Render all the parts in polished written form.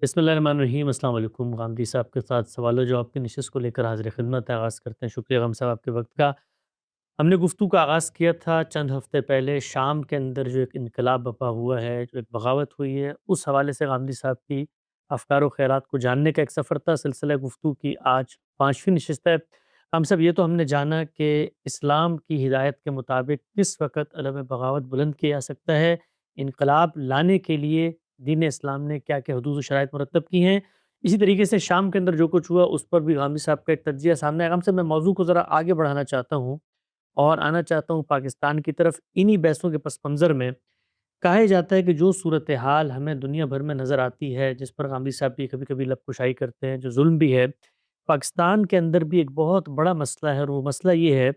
بسم اللہ الرحمن الرحیم۔ السلام علیکم۔ غامدی صاحب کے ساتھ سوال و جواب کی نشست کو لے کر حاضر خدمت ہے، آغاز کرتے ہیں۔ شکریہ غام صاحب آپ کے وقت کا۔ ہم نے گفتگو کا آغاز کیا تھا چند ہفتے پہلے شام کے اندر جو ایک انقلاب برپا ہوا ہے، جو ایک بغاوت ہوئی ہے، اس حوالے سے غامدی صاحب کی افکار و خیالات کو جاننے کا ایک سفر تھا۔ سلسلہ گفتگو کی آج 5ویں نشست ہے۔ غام صاحب، یہ تو ہم نے جانا کہ اسلام کی ہدایت کے مطابق کس وقت علم بغاوت بلند کیا جا سکتا ہے، انقلاب لانے کے لیے دین اسلام نے کیا کیا حدود و شرائط مرتب کی ہیں۔ اسی طریقے سے شام کے اندر جو کچھ ہوا اس پر بھی غامدی صاحب کا ایک تجزیہ سامنے ہے۔ غام صاحب، میں موضوع کو ذرا آگے بڑھانا چاہتا ہوں اور آنا چاہتا ہوں پاکستان کی طرف۔ انہی بحثوں کے پس منظر میں کہا جاتا ہے کہ جو صورتحال ہمیں دنیا بھر میں نظر آتی ہے، جس پر غامدی صاحب بھی کبھی کبھی لب کشائی کرتے ہیں، جو ظلم بھی ہے، پاکستان کے اندر بھی ایک بہت بڑا مسئلہ ہے، اور وہ مسئلہ یہ ہے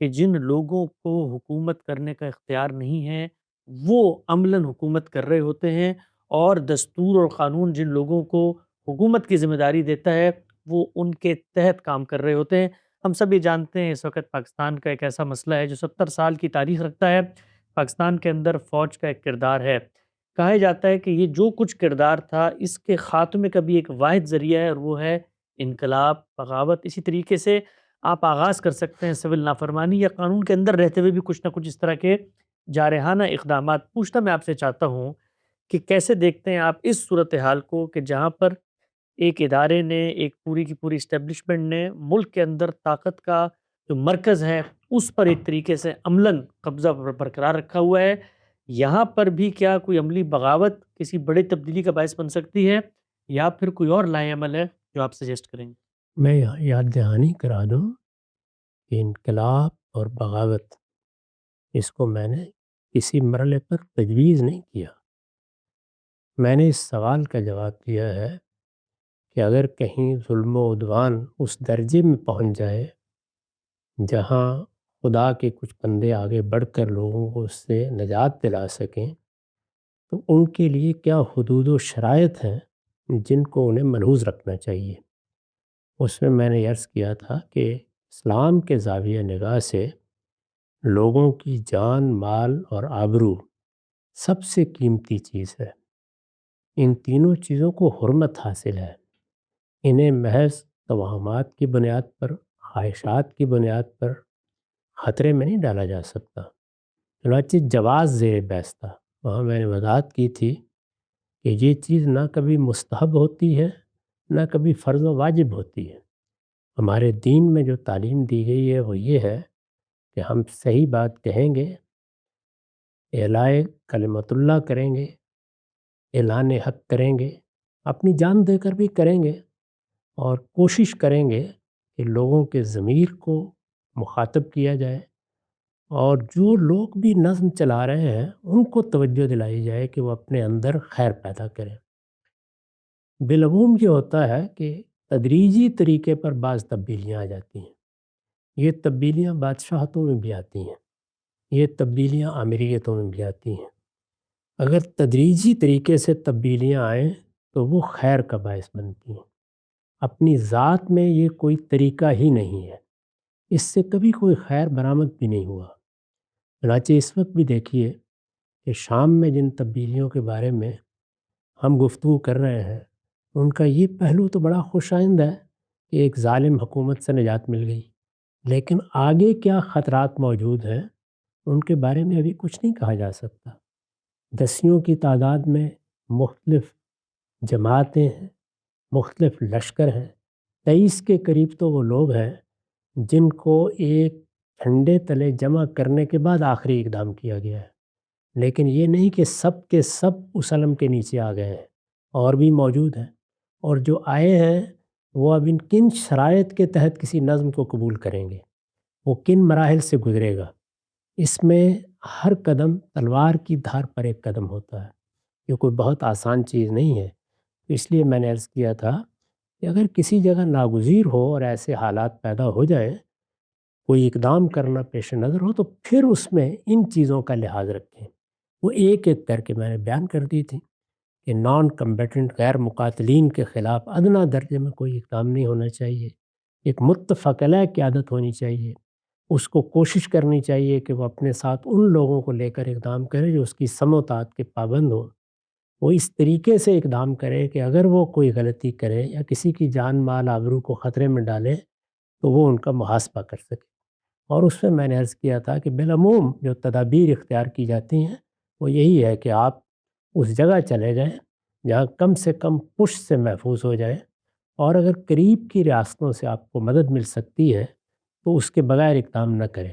کہ جن لوگوں کو حکومت کرنے کا اختیار نہیں ہے وہ عملاً حکومت کر رہے ہوتے ہیں، اور دستور اور قانون جن لوگوں کو حکومت کی ذمہ داری دیتا ہے وہ ان کے تحت کام کر رہے ہوتے ہیں۔ ہم سب یہ جانتے ہیں اس وقت پاکستان کا ایک ایسا مسئلہ ہے جو 70 سال کی تاریخ رکھتا ہے۔ پاکستان کے اندر فوج کا ایک کردار ہے۔ کہا جاتا ہے کہ یہ جو کچھ کردار تھا اس کے خاتمے کا بھی ایک واحد ذریعہ ہے، اور وہ ہے انقلاب، بغاوت۔ اسی طریقے سے آپ آغاز کر سکتے ہیں سول نافرمانی یا قانون کے اندر رہتے ہوئے بھی کچھ نہ کچھ اس طرح کے جارحانہ اقدامات۔ پوچھنا میں آپ سے چاہتا ہوں کہ کیسے دیکھتے ہیں آپ اس صورتحال کو کہ جہاں پر ایک ادارے نے، ایک پوری کی پوری اسٹیبلشمنٹ نے ملک کے اندر طاقت کا جو مرکز ہے اس پر ایک طریقے سے عملاً قبضہ برقرار رکھا ہوا ہے، یہاں پر بھی کیا کوئی عملی بغاوت کسی بڑی تبدیلی کا باعث بن سکتی ہے، یا پھر کوئی اور لائے عمل ہے جو آپ سجیسٹ کریں گے؟ میں یاد دہانی کرا دوں کہ انقلاب اور بغاوت اس کو میں نے کسی مرحلے پر تجویز نہیں کیا۔ میں نے اس سوال کا جواب دیا ہے کہ اگر کہیں ظلم و عدوان اس درجے میں پہنچ جائے جہاں خدا کے کچھ بندے آگے بڑھ کر لوگوں کو اس سے نجات دلا سکیں، تو ان کے لیے کیا حدود و شرائط ہیں جن کو انہیں ملحوظ رکھنا چاہیے۔ اس میں نے عرض کیا تھا کہ اسلام کے زاویہ نگاہ سے لوگوں کی جان، مال اور آبرو سب سے قیمتی چیز ہے۔ ان تینوں چیزوں کو حرمت حاصل ہے۔ انہیں محض توہمات کی بنیاد پر، خواہشات کی بنیاد پر خطرے میں نہیں ڈالا جا سکتا۔ چنانچہ جواز زیر بحث تھا، وہاں میں نے وضاحت کی تھی کہ یہ چیز نہ کبھی مستحب ہوتی ہے، نہ کبھی فرض و واجب ہوتی ہے۔ ہمارے دین میں جو تعلیم دی گئی ہے وہ یہ ہے کہ ہم صحیح بات کہیں گے، اعلائے کلمت اللہ کریں گے، اعلان حق کریں گے، اپنی جان دے کر بھی کریں گے، اور کوشش کریں گے کہ لوگوں کے ضمیر کو مخاطب کیا جائے، اور جو لوگ بھی نظم چلا رہے ہیں ان کو توجہ دلائی جائے کہ وہ اپنے اندر خیر پیدا کریں۔ بالعموم یہ ہوتا ہے کہ تدریجی طریقے پر بعض تبدیلیاں آ جاتی ہیں۔ یہ تبدیلیاں بادشاہتوں میں بھی آتی ہیں، یہ تبدیلیاں آمریتوں میں بھی آتی ہیں۔ اگر تدریجی طریقے سے تبدیلیاں آئیں تو وہ خیر کا باعث بنتی ہیں۔ اپنی ذات میں یہ کوئی طریقہ ہی نہیں ہے، اس سے کبھی کوئی خیر برآمد بھی نہیں ہوا۔ چنانچہ اس وقت بھی دیکھیے کہ شام میں جن تبدیلیوں کے بارے میں ہم گفتگو کر رہے ہیں ان کا یہ پہلو تو بڑا خوش آئند ہے کہ ایک ظالم حکومت سے نجات مل گئی، لیکن آگے کیا خطرات موجود ہیں ان کے بارے میں ابھی کچھ نہیں کہا جا سکتا۔ دسیوں کی تعداد میں مختلف جماعتیں ہیں، مختلف لشکر ہیں، 23 کے قریب تو وہ لوگ ہیں جن کو ایک جھنڈے تلے جمع کرنے کے بعد آخری اقدام کیا گیا ہے، لیکن یہ نہیں کہ سب کے سب اس علم کے نیچے آ گئے ہیں، اور بھی موجود ہیں، اور جو آئے ہیں وہ اب ان کن شرائط کے تحت کسی نظم کو قبول کریں گے، وہ کن مراحل سے گزرے گا۔ اس میں ہر قدم تلوار کی دھار پر ایک قدم ہوتا ہے، یہ کوئی بہت آسان چیز نہیں ہے۔ اس لیے میں نے عرض کیا تھا کہ اگر کسی جگہ ناگزیر ہو اور ایسے حالات پیدا ہو جائیں، کوئی اقدام کرنا پیش نظر ہو، تو پھر اس میں ان چیزوں کا لحاظ رکھیں۔ وہ ایک ایک کر کے میں نے بیان کر دی تھی کہ نان کمبیٹنٹ، غیر مقاتلین کے خلاف ادنیٰ درجے میں کوئی اقدام نہیں ہونا چاہیے۔ ایک متفق علیہ قیادت ہونی چاہیے، اس کو کوشش کرنی چاہیے کہ وہ اپنے ساتھ ان لوگوں کو لے کر اقدام کرے جو اس کی سمع و طاعت کے پابند ہوں۔ وہ اس طریقے سے اقدام کرے کہ اگر وہ کوئی غلطی کرے یا کسی کی جان مال آبرو کو خطرے میں ڈالے تو وہ ان کا محاسبہ کر سکے۔ اور اس میں نے عرض کیا تھا کہ بالعموم جو تدابیر اختیار کی جاتی ہیں وہ یہی ہے کہ آپ اس جگہ چلے جائیں جہاں کم سے کم پش سے محفوظ ہو جائیں، اور اگر قریب کی ریاستوں سے آپ کو مدد مل سکتی ہے تو اس کے بغیر اقدام نہ کریں۔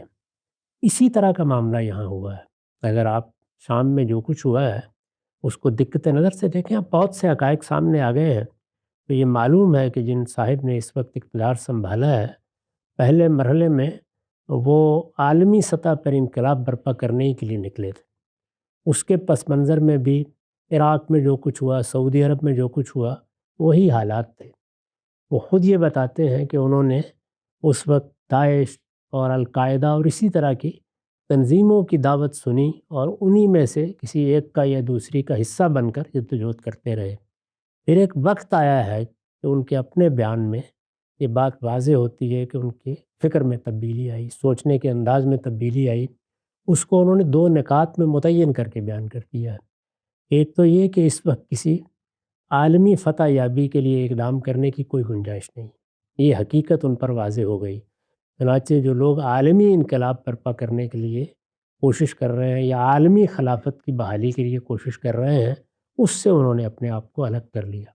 اسی طرح کا معاملہ یہاں ہوا ہے۔ اگر آپ شام میں جو کچھ ہوا ہے اس کو دقت نظر سے دیکھیں، اب بہت سے حقائق سامنے آ گئے ہیں، تو یہ معلوم ہے کہ جن صاحب نے اس وقت اقتدار سنبھالا ہے، پہلے مرحلے میں وہ عالمی سطح پر انقلاب برپا کرنے کے لیے نکلے تھے۔ اس کے پس منظر میں بھی عراق میں جو کچھ ہوا، سعودی عرب میں جو کچھ ہوا، وہی حالات تھے۔ وہ خود یہ بتاتے ہیں کہ انہوں نے اس وقت داعش اور القاعدہ اور اسی طرح کی تنظیموں کی دعوت سنی اور انہی میں سے کسی ایک کا یا دوسری کا حصہ بن کر جدوجہد کرتے رہے۔ پھر ایک وقت آیا ہے کہ ان کے اپنے بیان میں یہ بات واضح ہوتی ہے کہ ان کی فکر میں تبدیلی آئی، سوچنے کے انداز میں تبدیلی آئی۔ اس کو انہوں نے دو نکات میں متعین کر کے بیان کر دیا ہے۔ ایک تو یہ کہ اس وقت کسی عالمی فتح یابی کے لیے اقدام کرنے کی کوئی گنجائش نہیں، یہ حقیقت ان پر واضح ہو گئی۔ چنانچہ جو لوگ عالمی انقلاب برپا کرنے کے لیے کوشش کر رہے ہیں یا عالمی خلافت کی بحالی کے لیے کوشش کر رہے ہیں، اس سے انہوں نے اپنے آپ کو الگ کر لیا۔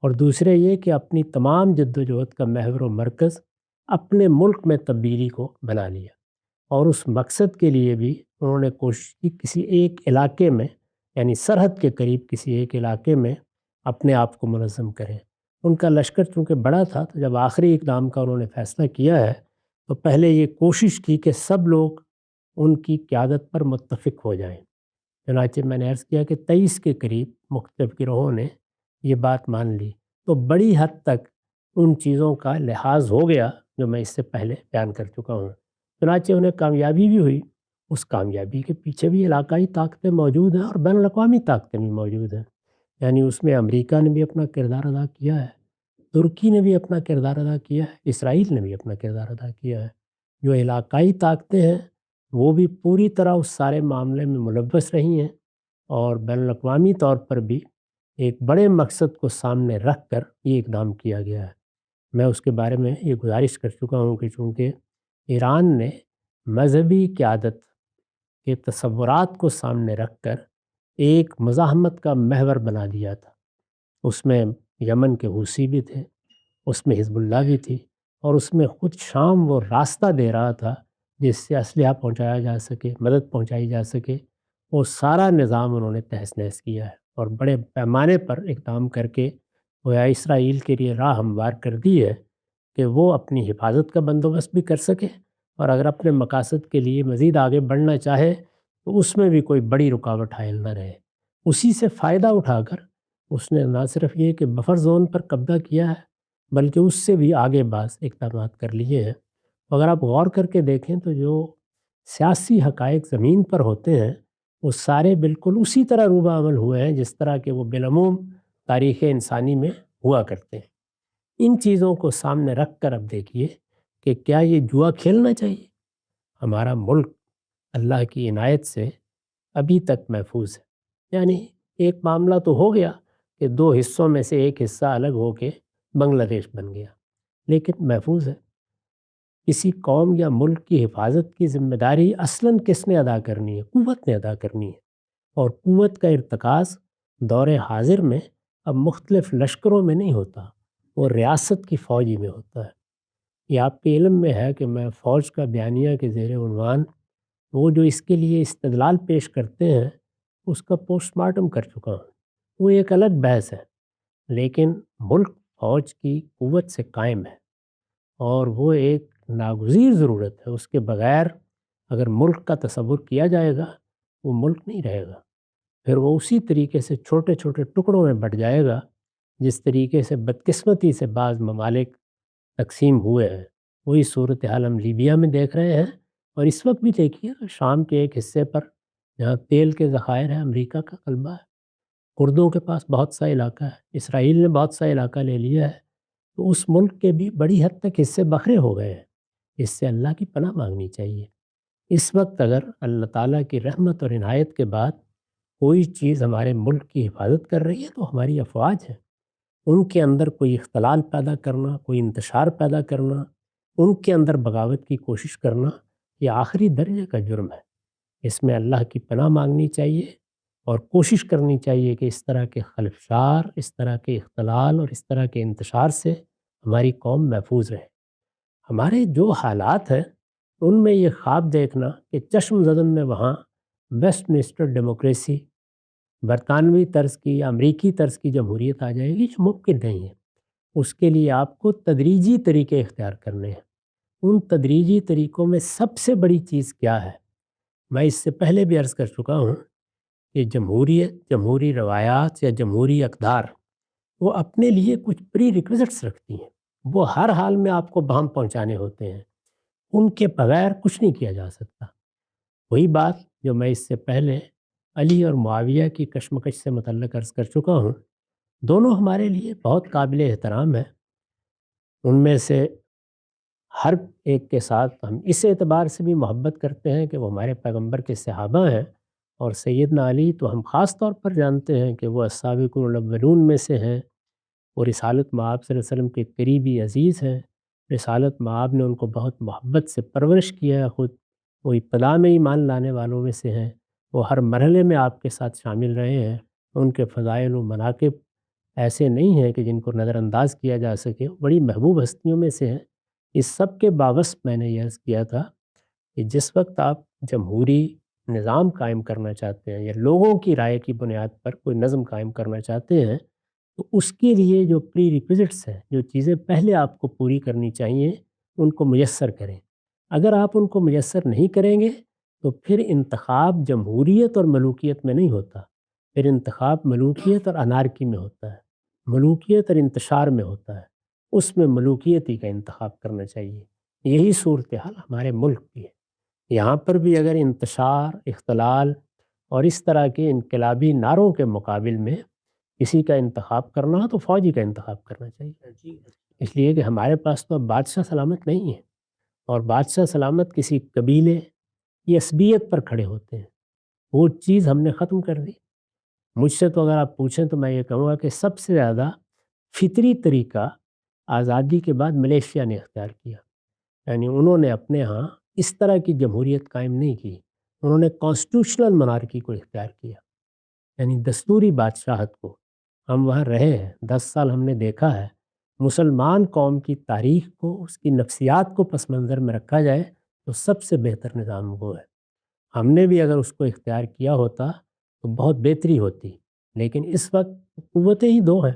اور دوسرے یہ کہ اپنی تمام جد و جہد کا محور و مرکز اپنے ملک میں تبدیلی کو بنا لیا، اور اس مقصد کے لیے بھی انہوں نے کوشش کی کسی ایک علاقے میں، یعنی سرحد کے قریب کسی ایک علاقے میں اپنے آپ کو منظم کریں۔ ان کا لشکر چونکہ بڑا تھا، تو جب آخری اقدام کا انہوں نے فیصلہ کیا ہے تو پہلے یہ کوشش کی کہ سب لوگ ان کی قیادت پر متفق ہو جائیں۔ چنانچہ میں نے عرض کیا کہ 23 کے قریب مختلف گروہوں نے یہ بات مان لی، تو بڑی حد تک ان چیزوں کا لحاظ ہو گیا جو میں اس سے پہلے بیان کر چکا ہوں۔ چنانچہ انہیں کامیابی بھی ہوئی۔ اس کامیابی کے پیچھے بھی علاقائی طاقتیں موجود ہیں اور بین الاقوامی طاقتیں بھی موجود ہیں، یعنی اس میں امریکہ نے بھی اپنا کردار ادا کیا ہے، ترکی نے بھی اپنا کردار ادا کیا ہے، اسرائیل نے بھی اپنا کردار ادا کیا ہے۔ جو علاقائی طاقتیں ہیں وہ بھی پوری طرح اس سارے معاملے میں ملوث رہی ہیں، اور بین الاقوامی طور پر بھی ایک بڑے مقصد کو سامنے رکھ کر یہ اقدام کیا گیا ہے۔ میں اس کے بارے میں یہ گزارش کر چکا ہوں کہ چونکہ ایران نے مذہبی قیادت کے تصورات کو سامنے رکھ کر ایک مزاحمت کا محور بنا دیا تھا، اس میں یمن کے حوثی بھی تھے، اس میں حزب اللہ بھی تھی، اور اس میں خود شام وہ راستہ دے رہا تھا جس سے اسلحہ پہنچایا جا سکے، مدد پہنچائی جا سکے۔ وہ سارا نظام انہوں نے تہس نہس کیا ہے اور بڑے پیمانے پر اقدام کر کے گویا اسرائیل کے لیے راہ ہموار کر دی ہے کہ وہ اپنی حفاظت کا بندوبست بھی کر سکے، اور اگر اپنے مقاصد کے لیے مزید آگے بڑھنا چاہے تو اس میں بھی کوئی بڑی رکاوٹ حائل نہ رہے۔ اسی سے فائدہ اٹھا کر اس نے نہ صرف یہ کہ بفر زون پر قبضہ کیا ہے بلکہ اس سے بھی آگے بعض اقدامات کر لیے ہیں۔ اگر آپ غور کر کے دیکھیں تو جو سیاسی حقائق زمین پر ہوتے ہیں وہ سارے بالکل اسی طرح روبہ عمل ہوئے ہیں جس طرح کہ وہ بالعموم تاریخ انسانی میں ہوا کرتے ہیں۔ ان چیزوں کو سامنے رکھ کر اب دیکھیے کہ کیا یہ جوا کھیلنا چاہیے؟ ہمارا ملک اللہ کی عنایت سے ابھی تک محفوظ ہے، یعنی ایک معاملہ تو ہو گیا کہ دو حصوں میں سے ایک حصہ الگ ہو کے بنگلہ دیش بن گیا، لیکن محفوظ ہے۔ کسی قوم یا ملک کی حفاظت کی ذمہ داری اصلاً کس نے ادا کرنی ہے؟ قوت نے ادا کرنی ہے، اور قوت کا ارتکاز دور حاضر میں اب مختلف لشکروں میں نہیں ہوتا، وہ ریاست کی فوج ہی میں ہوتا ہے۔ یہ آپ کے علم میں ہے کہ میں فوج کا بیانیہ کے زیر عنوان وہ جو اس کے لیے استدلال پیش کرتے ہیں اس کا پوسٹ مارٹم کر چکا ہوں، وہ ایک الگ بحث ہے، لیکن ملک فوج کی قوت سے قائم ہے، اور وہ ایک ناگزیر ضرورت ہے۔ اس کے بغیر اگر ملک کا تصور کیا جائے گا وہ ملک نہیں رہے گا، پھر وہ اسی طریقے سے چھوٹے چھوٹے ٹکڑوں میں بٹ جائے گا جس طریقے سے بدقسمتی سے بعض ممالک تقسیم ہوئے ہیں۔ وہی صورتحال ہم لیبیا میں دیکھ رہے ہیں، اور اس وقت بھی دیکھیے شام کے ایک حصے پر جہاں تیل کے ذخائر ہیں امریکہ کا غلبہ ہے، کردوں کے پاس بہت سا علاقہ ہے، اسرائیل نے بہت سا علاقہ لے لیا ہے، تو اس ملک کے بھی بڑی حد تک حصے بکھرے ہو گئے ہیں۔ اس سے اللہ کی پناہ مانگنی چاہیے۔ اس وقت اگر اللہ تعالیٰ کی رحمت اور عنایت کے بعد کوئی چیز ہمارے ملک کی حفاظت کر رہی ہے تو ہماری افواج ہیں، ان کے اندر کوئی اختلال پیدا کرنا، کوئی انتشار پیدا کرنا، ان کے اندر بغاوت کی کوشش کرنا، یہ آخری درجے کا جرم ہے۔ اس میں اللہ کی پناہ مانگنی چاہیے اور کوشش کرنی چاہیے کہ اس طرح کے خلفشار، اس طرح کے اختلال اور اس طرح کے انتشار سے ہماری قوم محفوظ رہے۔ ہمارے جو حالات ہیں ان میں یہ خواب دیکھنا کہ چشم زدن میں وہاں ویسٹ منسٹر ڈیموکریسی، برطانوی طرز کی، امریکی طرز کی جمہوریت آ جائے گی، جو ممکن نہیں ہے۔ اس کے لیے آپ کو تدریجی طریقے اختیار کرنے ہیں۔ ان تدریجی طریقوں میں سب سے بڑی چیز کیا ہے؟ میں اس سے پہلے بھی عرض کر چکا ہوں کہ جمہوریت، جمہوری روایات یا جمہوری اقدار وہ اپنے لیے کچھ پری ریکوزٹس رکھتی ہیں، وہ ہر حال میں آپ کو بہم پہنچانے ہوتے ہیں، ان کے بغیر کچھ نہیں کیا جا سکتا۔ وہی بات جو میں اس سے پہلے علی اور معاویہ کی کشمکش سے متعلق عرض کر چکا ہوں، دونوں ہمارے لیے بہت قابل احترام ہے۔ ان میں سے ہر ایک کے ساتھ ہم اس اعتبار سے بھی محبت کرتے ہیں کہ وہ ہمارے پیغمبر کے صحابہ ہیں، اور سیدنا علی تو ہم خاص طور پر جانتے ہیں کہ وہ السابقون الاولون میں سے ہیں، وہ رسالت مآب صلی اللہ علیہ وسلم کے قریبی عزیز ہیں۔ رسالت مآب نے ان کو بہت محبت سے پرورش کیا ہے، خود وہ ابتدا میں ایمان لانے والوں میں سے ہیں، وہ ہر مرحلے میں آپ کے ساتھ شامل رہے ہیں۔ ان کے فضائل و مناقب ایسے نہیں ہیں کہ جن کو نظر انداز کیا جا سکے، بڑی محبوب ہستیوں میں سے ہیں۔ اس سب کے باوجود میں نے یہ عرض کیا تھا کہ جس وقت آپ جمہوری نظام قائم کرنا چاہتے ہیں یا لوگوں کی رائے کی بنیاد پر کوئی نظم قائم کرنا چاہتے ہیں، تو اس کے لیے جو پری ریکوزٹس ہیں، جو چیزیں پہلے آپ کو پوری کرنی چاہیے، ان کو میسر کریں۔ اگر آپ ان کو میسر نہیں کریں گے تو پھر انتخاب جمہوریت اور ملوکیت میں نہیں ہوتا، پھر انتخاب ملوکیت اور انارکی میں ہوتا ہے، ملوکیت اور انتشار میں ہوتا ہے۔ اس میں ملوکیت ہی کا انتخاب کرنا چاہیے۔ یہی صورتحال ہمارے ملک کی ہے۔ یہاں پر بھی اگر انتشار، اختلال اور اس طرح کے انقلابی نعروں کے مقابل میں کسی کا انتخاب کرنا ہو تو فوجی کا انتخاب کرنا چاہیے، اس لیے کہ ہمارے پاس تو اب بادشاہ سلامت نہیں ہے، اور بادشاہ سلامت کسی قبیلے یا عصبیت پر کھڑے ہوتے ہیں۔ وہ چیز ہم نے ختم کر دی۔ مجھ سے تو اگر آپ پوچھیں تو میں یہ کہوں گا کہ سب سے زیادہ فطری طریقہ آزادی کے بعد ملیشیا نے اختیار کیا۔ یعنی انہوں نے اپنے ہاں اس طرح کی جمہوریت قائم نہیں کی، انہوں نے کانسٹیٹیوشنل منارکی کو اختیار کیا، یعنی دستوری بادشاہت کو۔ ہم وہاں رہے ہیں، 10 سال ہم نے دیکھا ہے۔ مسلمان قوم کی تاریخ کو، اس کی نفسیات کو پس منظر میں رکھا جائے تو سب سے بہتر نظام وہ ہے۔ ہم نے بھی اگر اس کو اختیار کیا ہوتا تو بہت بہتری ہوتی، لیکن اس وقت قوتیں ہی دو ہیں۔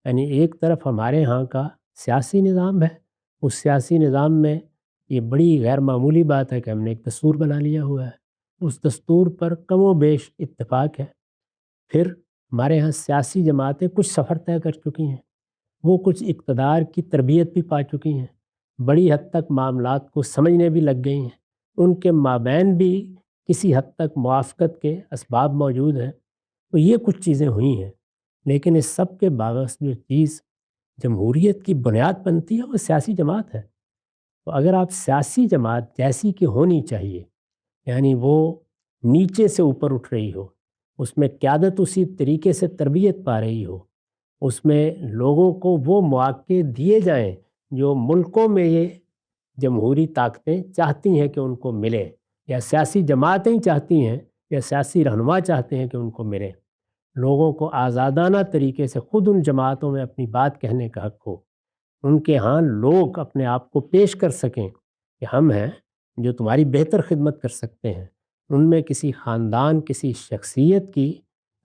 یعنی ایک طرف ہمارے ہاں کا سیاسی نظام ہے، اس سیاسی نظام میں یہ بڑی غیر معمولی بات ہے کہ ہم نے ایک دستور بنا لیا ہوا ہے، اس دستور پر کم و بیش اتفاق ہے۔ پھر ہمارے ہاں سیاسی جماعتیں کچھ سفر طے کر چکی ہیں، وہ کچھ اقتدار کی تربیت بھی پا چکی ہیں، بڑی حد تک معاملات کو سمجھنے بھی لگ گئی ہیں، ان کے مابین بھی کسی حد تک موافقت کے اسباب موجود ہیں۔ تو یہ کچھ چیزیں ہوئی ہیں، لیکن اس سب کے باوجود جو چیز جمہوریت کی بنیاد بنتی ہے وہ سیاسی جماعت ہے۔ تو اگر آپ سیاسی جماعت جیسی کہ ہونی چاہیے، یعنی وہ نیچے سے اوپر اٹھ رہی ہو، اس میں قیادت اسی طریقے سے تربیت پا رہی ہو، اس میں لوگوں کو وہ مواقع دیے جائیں جو ملکوں میں یہ جمہوری طاقتیں چاہتی ہیں کہ ان کو ملے، یا سیاسی جماعتیں چاہتی ہیں یا سیاسی رہنما چاہتے ہیں کہ ان کو ملے، لوگوں کو آزادانہ طریقے سے خود ان جماعتوں میں اپنی بات کہنے کا حق ہو، ان کے ہاں لوگ اپنے آپ کو پیش کر سکیں کہ ہم ہیں جو تمہاری بہتر خدمت کر سکتے ہیں۔ ان میں کسی خاندان، کسی شخصیت کی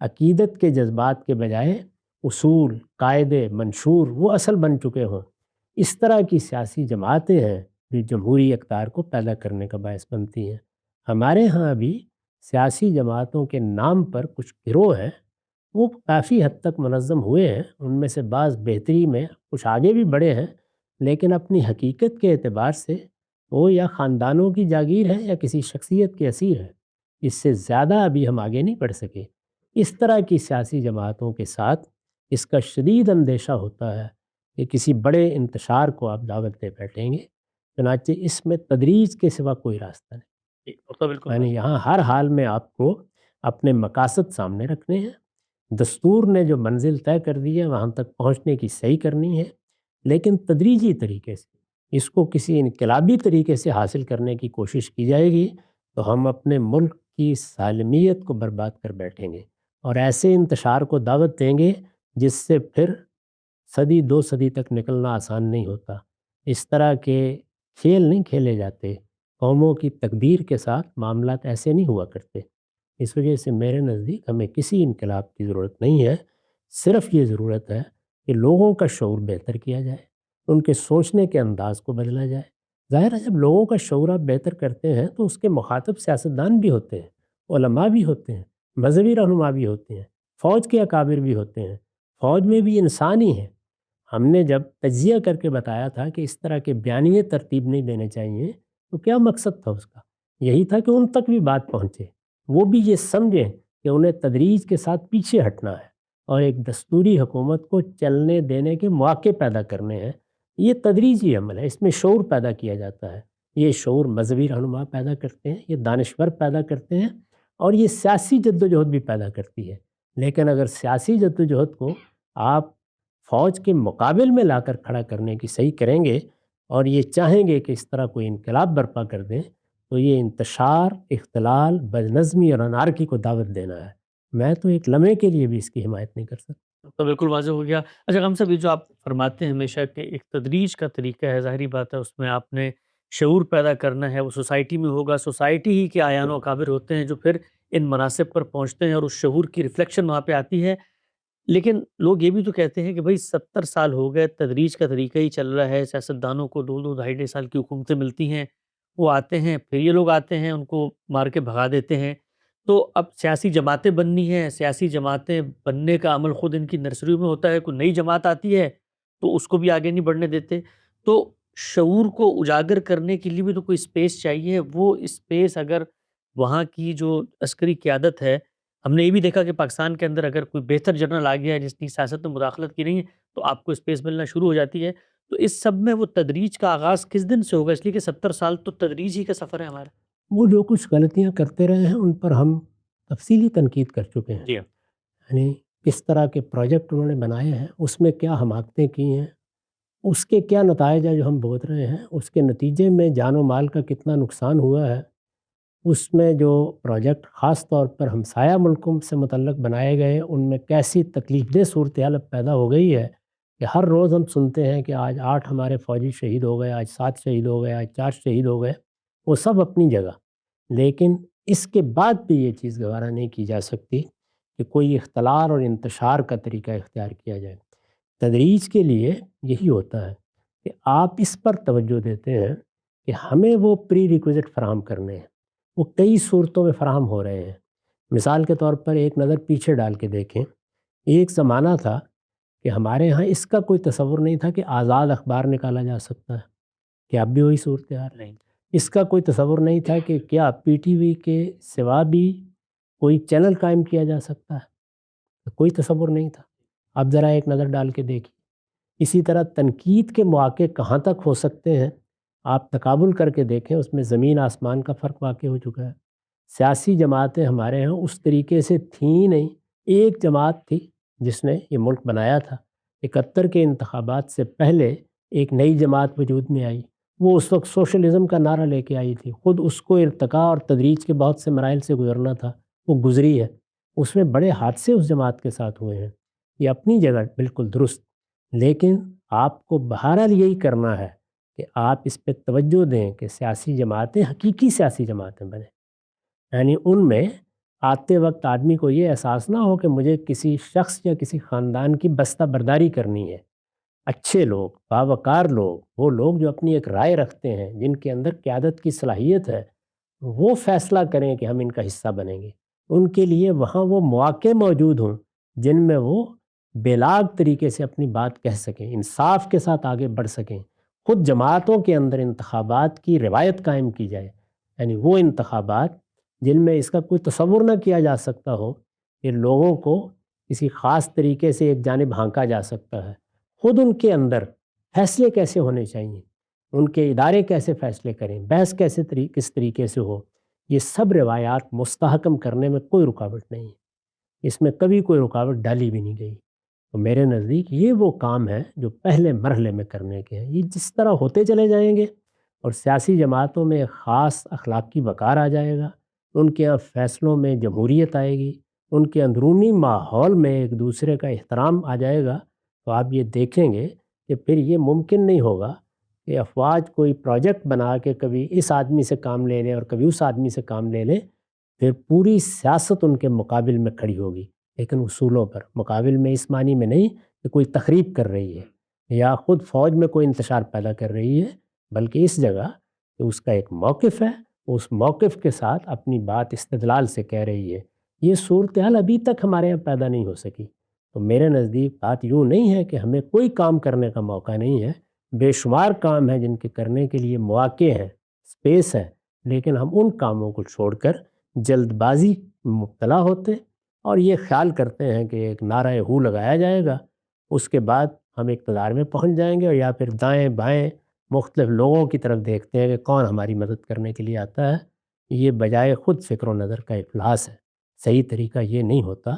عقیدت کے جذبات کے بجائے اصول، قاعدے، منشور وہ اصل بن چکے ہوں۔ اس طرح کی سیاسی جماعتیں ہیں جو جمہوری اقدار کو پیدا کرنے کا باعث بنتی ہیں۔ ہمارے ہاں بھی سیاسی جماعتوں کے نام پر کچھ گروہ ہیں، وہ کافی حد تک منظم ہوئے ہیں، ان میں سے بعض بہتری میں کچھ آگے بھی بڑھے ہیں، لیکن اپنی حقیقت کے اعتبار سے وہ یا خاندانوں کی جاگیر ہے یا کسی شخصیت کے اسیر ہے۔ اس سے زیادہ ابھی ہم آگے نہیں بڑھ سکے۔ اس طرح کی سیاسی جماعتوں کے ساتھ اس کا شدید اندیشہ ہوتا ہے کہ کسی بڑے انتشار کو آپ دعوت دے بیٹھیں گے، چنانچہ اس میں تدریج کے سوا کوئی راستہ نہیں۔ تو بالکل یعنی یہاں ہر حال میں آپ کو اپنے مقاصد سامنے رکھنے ہیں، دستور نے جو منزل طے کر دی ہے وہاں تک پہنچنے کی صحیح کرنی ہے، لیکن تدریجی طریقے سے اس کو کسی انقلابی طریقے سے حاصل کرنے کی کوشش کی جائے گی تو ہم اپنے ملک کی سالمیت کو برباد کر بیٹھیں گے اور ایسے انتشار کو دعوت دیں گے جس سے پھر صدی دو صدی تک نکلنا آسان نہیں ہوتا۔ اس طرح کے کھیل نہیں کھیلے جاتے، قوموں کی تقدیر کے ساتھ معاملات ایسے نہیں ہوا کرتے۔ اس وجہ سے میرے نزدیک ہمیں کسی انقلاب کی ضرورت نہیں ہے، صرف یہ ضرورت ہے کہ لوگوں کا شعور بہتر کیا جائے، ان کے سوچنے کے انداز کو بدلا جائے۔ ظاہر ہے جب لوگوں کا شعور آپ بہتر کرتے ہیں تو اس کے مخاطب سیاستدان بھی ہوتے ہیں، علماء بھی ہوتے ہیں، مذہبی رہنما بھی ہوتے ہیں، فوج کے اکابر بھی ہوتے ہیں، فوج میں بھی انسان ہی ہیں۔ ہم نے جب تجزیہ کر کے بتایا تھا کہ اس طرح کے بیانیے ترتیب نہیں دینے چاہیے تو کیا مقصد تھا اس کا؟ یہی تھا کہ ان تک بھی بات پہنچے، وہ بھی یہ سمجھیں کہ انہیں تدریج کے ساتھ پیچھے ہٹنا ہے اور ایک دستوری حکومت کو چلنے دینے کے مواقع پیدا کرنے ہیں۔ یہ تدریجی عمل ہے، اس میں شعور پیدا کیا جاتا ہے۔ یہ شعور مذہبی رہنما پیدا کرتے ہیں، یہ دانشور پیدا کرتے ہیں اور یہ سیاسی جدوجہد بھی پیدا کرتی ہے۔ لیکن اگر سیاسی جدوجہد کو آپ فوج کے مقابل میں لا کر کھڑا کرنے کی صحیح کریں گے اور یہ چاہیں گے کہ اس طرح کوئی انقلاب برپا کر دیں تو یہ انتشار، اختلال، بدنظمی اور انارکی کو دعوت دینا ہے۔ میں تو ایک لمحے کے لیے بھی اس کی حمایت نہیں کر سکتا۔ تو بالکل واضح ہو گیا۔ اچھا غم صاحب، یہ جو آپ فرماتے ہیں ہمیشہ کہ ایک تدریج کا طریقہ ہے، ظاہری بات ہے اس میں آپ نے شعور پیدا کرنا ہے، وہ سوسائٹی میں ہوگا، سوسائٹی ہی کے اعیان و اکابر ہوتے ہیں جو پھر ان مناصب پر پہنچتے ہیں اور اس شعور کی ریفلیکشن وہاں پہ آتی ہے۔ لیکن لوگ یہ بھی تو کہتے ہیں کہ بھائی 70 سال ہو گئے، تدریج کا طریقہ ہی چل رہا ہے، سیاستدانوں کو 2 ڈھائی ڈھائی سال کی حکومتیں ملتی ہیں، وہ آتے ہیں، پھر یہ لوگ آتے ہیں، ان کو مار کے بھگا دیتے ہیں۔ تو اب سیاسی جماعتیں بننی ہیں، سیاسی جماعتیں بننے کا عمل خود ان کی نرسری میں ہوتا ہے، کوئی نئی جماعت آتی ہے تو اس کو بھی آگے نہیں بڑھنے دیتے۔ تو شعور کو اجاگر کرنے کے لیے بھی تو کوئی اسپیس چاہیے، وہ اسپیس اگر وہاں کی جو عسکری قیادت ہے، ہم نے یہ بھی دیکھا کہ پاکستان کے اندر اگر کوئی بہتر جنرل آ گیا ہے جس نے سیاست میں مداخلت کی نہیں ہے تو آپ کو اسپیس ملنا شروع ہو جاتی ہے۔ تو اس سب میں وہ تدریج کا آغاز کس دن سے ہوگا؟ اس لیے کہ 70 سال تو تدریج ہی کا سفر ہے ہمارا۔ وہ جو کچھ غلطیاں کرتے رہے ہیں ان پر ہم تفصیلی تنقید کر چکے ہیں، جی ہاں، یعنی کس طرح کے پروجیکٹ انہوں نے بنائے ہیں، اس میں کیا حماقتیں کی ہیں، اس کے کیا نتائج ہیں جو ہم بھگت رہے ہیں، اس کے نتیجے میں جان و مال کا کتنا نقصان ہوا ہے، اس میں جو پروجیکٹ خاص طور پر ہمسایہ ملکوں سے متعلق بنائے گئے ان میں کیسی تکلیف دہ صورتحال اب پیدا ہو گئی ہے کہ ہر روز ہم سنتے ہیں کہ آج 8 ہمارے فوجی شہید ہو گئے، آج 7 شہید ہو گئے، آج 4 شہید ہو گئے۔ وہ سب اپنی جگہ، لیکن اس کے بعد بھی یہ چیز گوارا نہیں کی جا سکتی کہ کوئی اختلال اور انتشار کا طریقہ اختیار کیا جائے۔ تدریج کے لیے یہی ہوتا ہے کہ آپ اس پر توجہ دیتے ہیں کہ ہمیں وہ پری ریکویزٹ فراہم کرنے ہیں، وہ کئی صورتوں میں فراہم ہو رہے ہیں۔ مثال کے طور پر ایک نظر پیچھے ڈال کے دیکھیں، ایک زمانہ تھا کہ ہمارے ہاں اس کا کوئی تصور نہیں تھا کہ آزاد اخبار نکالا جا سکتا ہے، کہ اب بھی وہی صورتحال ہے۔ نہیں، اس کا کوئی تصور نہیں تھا کہ کیا پی ٹی وی کے سوا بھی کوئی چینل قائم کیا جا سکتا ہے، کوئی تصور نہیں تھا۔ اب ذرا ایک نظر ڈال کے دیکھیں۔ اسی طرح تنقید کے مواقع کہاں تک ہو سکتے ہیں، آپ تقابل کر کے دیکھیں، اس میں زمین آسمان کا فرق واقع ہو چکا ہے۔ سیاسی جماعتیں ہمارے ہاں اس طریقے سے تھیں نہیں، ایک جماعت تھی جس نے یہ ملک بنایا تھا۔ 71 کے انتخابات سے پہلے ایک نئی جماعت وجود میں آئی، وہ اس وقت سوشلزم کا نعرہ لے کے آئی تھی، خود اس کو ارتقاء اور تدریج کے بہت سے مراحل سے گزرنا تھا، وہ گزری ہے۔ اس میں بڑے حادثے اس جماعت کے ساتھ ہوئے ہیں، یہ اپنی جگہ بالکل درست، لیکن آپ کو بہرحال یہی کرنا ہے کہ آپ اس پہ توجہ دیں کہ سیاسی جماعتیں حقیقی سیاسی جماعتیں بنیں، یعنی ان میں آتے وقت آدمی کو یہ احساس نہ ہو کہ مجھے کسی شخص یا کسی خاندان کی بستہ برداری کرنی ہے۔ اچھے لوگ، باوقار لوگ، وہ لوگ جو اپنی ایک رائے رکھتے ہیں، جن کے اندر قیادت کی صلاحیت ہے، وہ فیصلہ کریں کہ ہم ان کا حصہ بنیں گے۔ ان کے لیے وہاں وہ مواقع موجود ہوں جن میں وہ بلاگ طریقے سے اپنی بات کہہ سکیں، انصاف کے ساتھ آگے بڑھ سکیں۔ خود جماعتوں کے اندر انتخابات کی روایت قائم کی جائے، یعنی وہ انتخابات جن میں اس کا کوئی تصور نہ کیا جا سکتا ہو کہ لوگوں کو کسی خاص طریقے سے ایک جانب ہانکا جا سکتا ہے۔ خود ان کے اندر فیصلے کیسے ہونے چاہیے، ان کے ادارے کیسے فیصلے کریں، بحث کس طریقے سے ہو، یہ سب روایات مستحکم کرنے میں کوئی رکاوٹ نہیں ہے، اس میں کبھی کوئی رکاوٹ ڈالی بھی نہیں گئی۔ تو میرے نزدیک یہ وہ کام ہے جو پہلے مرحلے میں کرنے کے ہیں۔ یہ جس طرح ہوتے چلے جائیں گے اور سیاسی جماعتوں میں ایک خاص اخلاقی وقار آ جائے گا، ان کے یہاں فیصلوں میں جمہوریت آئے گی، ان کے اندرونی ماحول میں ایک دوسرے کا احترام آ جائے گا، تو آپ یہ دیکھیں گے کہ پھر یہ ممکن نہیں ہوگا کہ افواج کوئی پروجیکٹ بنا کے کبھی اس آدمی سے کام لے لیں اور کبھی اس آدمی سے کام لے لیں۔ پھر پوری سیاست ان کے مقابل میں کھڑی ہوگی، لیکن اصولوں پر مقابل میں اس معنی میں نہیں کہ کوئی تخریب کر رہی ہے یا خود فوج میں کوئی انتشار پیدا کر رہی ہے، بلکہ اس جگہ کہ اس کا ایک موقف ہے، اس موقف کے ساتھ اپنی بات استدلال سے کہہ رہی ہے۔ یہ صورتحال ابھی تک ہمارے یہاں پیدا نہیں ہو سکی۔ تو میرے نزدیک بات یوں نہیں ہے کہ ہمیں کوئی کام کرنے کا موقع نہیں ہے، بے شمار کام ہیں جن کے کرنے کے لیے مواقع ہیں، اسپیس ہے، لیکن ہم ان کاموں کو چھوڑ کر جلد بازی میں مبتلا ہوتے اور یہ خیال کرتے ہیں کہ ایک نعرہ ہو لگایا جائے گا، اس کے بعد ہم اقتدار میں پہنچ جائیں گے، اور یا پھر دائیں بائیں مختلف لوگوں کی طرف دیکھتے ہیں کہ کون ہماری مدد کرنے کے لیے آتا ہے۔ یہ بجائے خود فکر و نظر کا افلاس ہے۔ صحیح طریقہ یہ نہیں ہوتا۔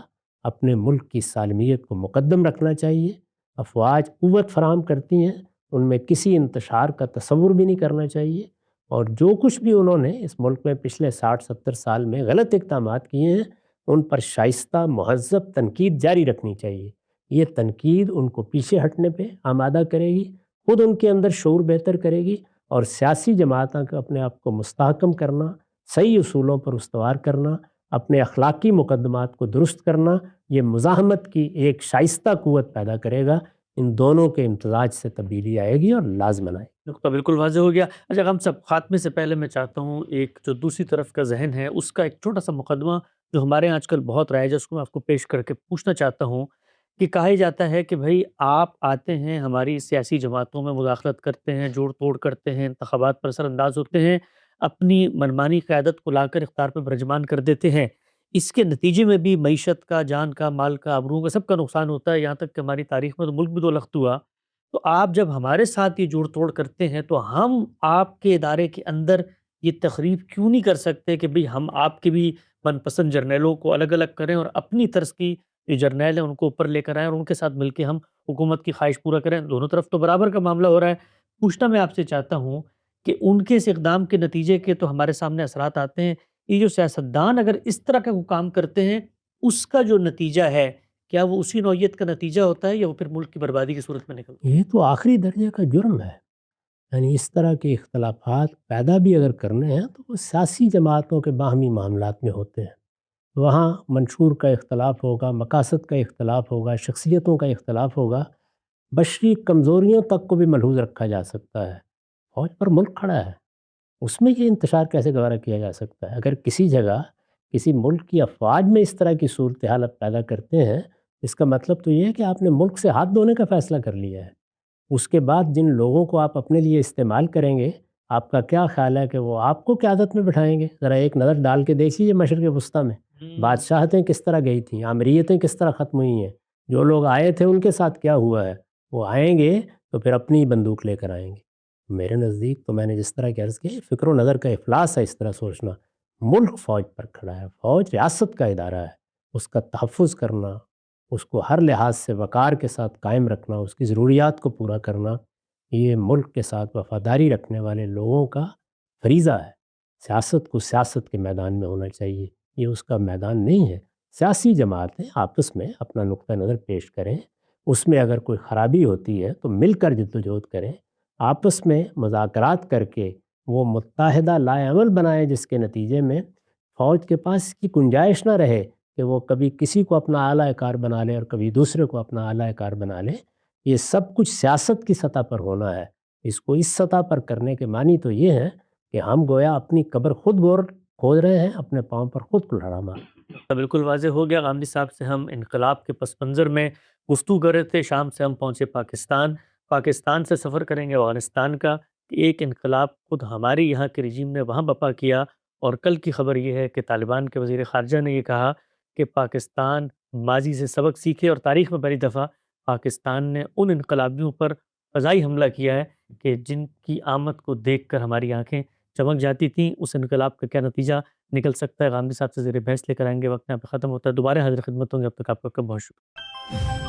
اپنے ملک کی سالمیت کو مقدم رکھنا چاہیے۔ افواج قوت فراہم کرتی ہیں، ان میں کسی انتشار کا تصور بھی نہیں کرنا چاہیے، اور جو کچھ بھی انہوں نے اس ملک میں پچھلے 60-70 سال میں غلط اقدامات کیے ہیں، ان پر شائستہ مہذب تنقید جاری رکھنی چاہیے۔ یہ تنقید ان کو پیچھے ہٹنے پہ آمادہ کرے گی، خود ان کے اندر شعور بہتر کرے گی، اور سیاسی جماعتوں کا اپنے آپ کو مستحکم کرنا، صحیح اصولوں پر استوار کرنا، اپنے اخلاقی مقدمات کو درست کرنا، یہ مزاحمت کی ایک شائستہ قوت پیدا کرے گا۔ ان دونوں کے امتزاج سے تبدیلی آئے گی اور لازمن آئے گی۔ نقطہ بالکل واضح ہو گیا۔ اچھا ہم سب خاتمے سے پہلے میں چاہتا ہوں ایک جو دوسری طرف کا ذہن ہے اس کا ایک چھوٹا سا مقدمہ جو ہمارے یہاں آج کل بہت رائج ہے، اس کو میں آپ کو پیش کر کے پوچھنا چاہتا ہوں کہ کہا ہی جاتا ہے کہ بھائی آپ آتے ہیں ہماری سیاسی جماعتوں میں مداخلت کرتے ہیں، جوڑ توڑ کرتے ہیں، انتخابات پر اثر انداز ہوتے ہیں، اپنی منمانی قیادت کو لا کر اختیار پر برجمان کر دیتے ہیں۔ اس کے نتیجے میں بھی معیشت کا، جان کا، مال کا، آبرو کا، سب کا نقصان ہوتا ہے، یہاں تک کہ ہماری تاریخ میں تو ملک بھی دو لخت ہوا۔ تو آپ جب ہمارے ساتھ یہ جوڑ توڑ کرتے ہیں تو ہم آپ کے ادارے کے اندر یہ تقریب کیوں نہیں کر سکتے کہ بھئی ہم آپ کے بھی من پسند جرنیلوں کو الگ الگ کریں اور اپنی طرز کی جو جرنیل ہیں ان کو اوپر لے کر آئیں اور ان کے ساتھ مل کے ہم حکومت کی خواہش پورا کریں؟ دونوں طرف تو برابر کا معاملہ ہو رہا ہے۔ پوچھنا میں آپ سے چاہتا ہوں کہ ان کے اس اقدام کے نتیجے کے تو ہمارے سامنے اثرات آتے ہیں، یہ جو سیاستدان اگر اس طرح کا کام کرتے ہیں اس کا جو نتیجہ ہے کیا وہ اسی نوعیت کا نتیجہ ہوتا ہے یا وہ پھر ملک کی بربادی کی صورت میں نکلتا ہے؟ یہ تو آخری درجے کا جرم ہے۔ یعنی اس طرح کے اختلافات پیدا بھی اگر کرنے ہیں تو وہ سیاسی جماعتوں کے باہمی معاملات میں ہوتے ہیں۔ وہاں منشور کا اختلاف ہوگا، مقاصد کا اختلاف ہوگا، شخصیتوں کا اختلاف ہوگا، بشری کمزوریوں تک کو بھی ملحوظ رکھا جا سکتا ہے۔ فوج پر ملک کھڑا ہے، اس میں یہ انتشار کیسے گوارا کیا جا سکتا ہے؟ اگر کسی جگہ کسی ملک کی افواج میں اس طرح کی صورتحال آپ پیدا کرتے ہیں، اس کا مطلب تو یہ ہے کہ آپ نے ملک سے ہاتھ دھونے کا فیصلہ کر لیا ہے۔ اس کے بعد جن لوگوں کو آپ اپنے لیے استعمال کریں گے، آپ کا کیا خیال ہے کہ وہ آپ کو قیادت میں بٹھائیں گے؟ ذرا ایک نظر ڈال کے دیکھ لیجیے مشرق وسطیٰ میں بادشاہتیں کس طرح گئی تھیں، آمریتیں کس طرح ختم ہوئی ہیں، جو لوگ آئے تھے ان کے ساتھ کیا ہوا ہے۔ وہ آئیں گے تو پھر اپنی بندوق لے کر آئیں گے۔ میرے نزدیک تو میں نے جس طرح کی عرض کی، فکر و نظر کا افلاس ہے اس طرح سوچنا۔ ملک فوج پر کھڑا ہے، فوج ریاست کا ادارہ ہے، اس کا تحفظ کرنا، اس کو ہر لحاظ سے وقار کے ساتھ قائم رکھنا، اس کی ضروریات کو پورا کرنا، یہ ملک کے ساتھ وفاداری رکھنے والے لوگوں کا فریضہ ہے۔ سیاست کو سیاست کے میدان میں ہونا چاہیے، یہ اس کا میدان نہیں ہے۔ سیاسی جماعتیں آپس میں اپنا نقطہ نظر پیش کریں، اس میں اگر کوئی خرابی ہوتی ہے تو مل کر جدوجہد کریں، آپس میں مذاکرات کر کے وہ متحدہ لائے عمل بنائیں، جس کے نتیجے میں فوج کے پاس کی گنجائش نہ رہے کہ وہ کبھی کسی کو اپنا اعلیٰ کار بنا لے اور کبھی دوسرے کو اپنا اعلیٰ کار بنا لے۔ یہ سب کچھ سیاست کی سطح پر ہونا ہے۔ اس کو اس سطح پر کرنے کے معنی تو یہ ہے کہ ہم گویا اپنی قبر خود کھود رہے ہیں، اپنے پاؤں پر خود کلہاڑا مار۔ بالکل واضح ہو گیا۔ غامدی صاحب سے ہم انقلاب کے پس منظر میں گفتگو کر رہے تھے۔ شام سے ہم پہنچے پاکستان سے سفر کریں گے افغانستان کا۔ ایک انقلاب خود ہمارے یہاں کے رجیم نے وہاں بپا کیا، اور کل کی خبر یہ ہے کہ طالبان کے وزیر خارجہ نے یہ کہا کہ پاکستان ماضی سے سبق سیکھے، اور تاریخ میں پہلی دفعہ پاکستان نے ان انقلابیوں پر فضائی حملہ کیا ہے کہ جن کی آمد کو دیکھ کر ہماری آنکھیں چمک جاتی تھیں، اس انقلاب کا کیا نتیجہ نکل سکتا ہے، غامدی صاحب سے زیر بحث لے کر آئیں گے، وقت یہاں پہ ختم ہوتا ہے، دوبارہ حاضر خدمت ہوں گے، اب تک آپ کا بہت شکریہ۔